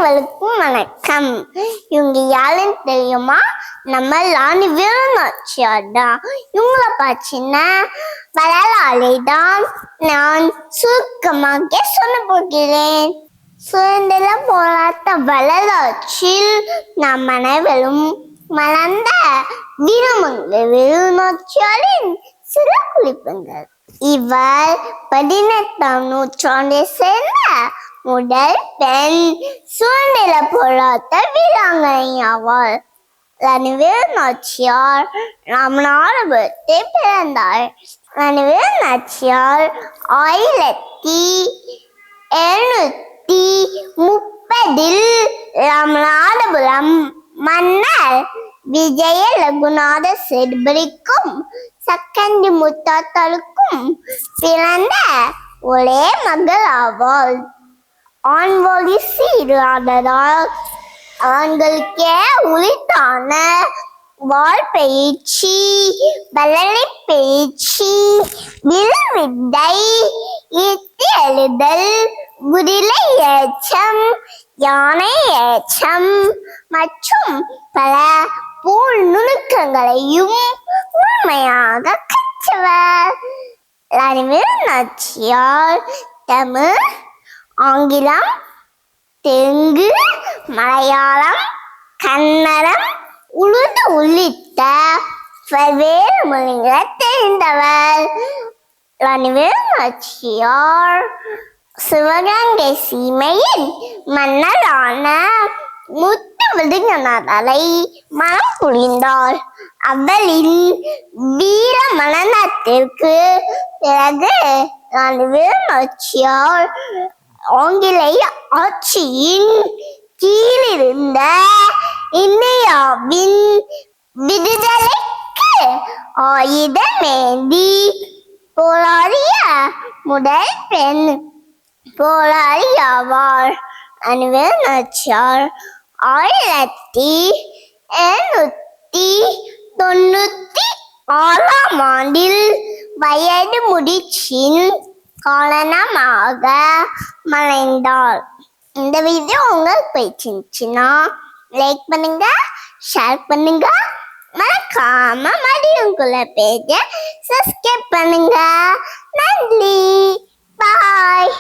அனைவருக்கும் வணக்கம். இவங்க யாருன்னு தெரியுமா? நம்ம லானிவேலு நாச்சியார் தான். இவங்களை பார்த்தீங்கன்னா வரலாறை தான் நான் சுருக்கமாக சொல்ல போகிறேன். சுதந்திர போராட்ட வரலாற்றில் நாம் அனைவரும் மலர்ந்த வீரமங்கவேலு நாச்சியாரின் சில குறிப்புகள். இவர் 18ஆம் நூற்றாண்டை சேர்ந்த முதல் பெண் சுதந்திர போராட்ட வீராங்கனை ஆவார். லானிவேலு நாச்சியார் ராமநாதபுரத்தில் பிறந்தார். லானிவேலு நாச்சியார் 1730 ராமநாதபுரம் மன்னர் விஜய ரகுநாத சேதுபதிக்கும் சக்கண்டி முத்தாத்தாளுக்கும் பிறந்த ஒரே மகள் ஆவாள். ஆண் வாரிசு இல்லாததால் ஆண்களுக்கே உரித்தான வாள் பயிற்சி, பலனை பயிற்சி, வில்வித்தை, ஈட்டி எழுதல், குதிரை ஏற்றம், யானை ஏற்றம் மற்றும் பல போர் நுணுக்கங்களையும் உண்மையாக கற்றவர். லானிவேலு நாச்சியார் தமிழ், ஆங்கிலம், தெலுங்கு, மலையாளம், கன்னடம், உருது உள்ளிட்ட பல்வேறு மொழிகளை தெரிந்தவர். லானிவேலு நாச்சியார் சிவகங்கை சீமையின் மன்னரான முத்து விடுகநாதரை மனம் புரிந்தார். அவளின் வீர மரணத்திற்கு பிறகு லானிவேலு நாச்சியார் ஆங்கிலேய ஆட்சியின் கீழிருந்த இந்தியாவின் விடுதலைக்கு ஆயுதமேந்தி போராடிய முதல் பெண் போராளி ஆவார். லானிவேலு நாச்சியார் 1796ஆம் ஆண்டில் வயது முதிர்ச்சியின் காரணமாக மறைந்தார். இந்த வீடியோ உங்களுக்கு பிடிச்சிருந்துச்சுன்னா லைக் பண்ணுங்க, ஷேர் பண்ணுங்க, மறக்காம மதியங்குள்ள பேஜை சப்ஸ்கிரைப் பண்ணுங்க. நன்றி, பாய்.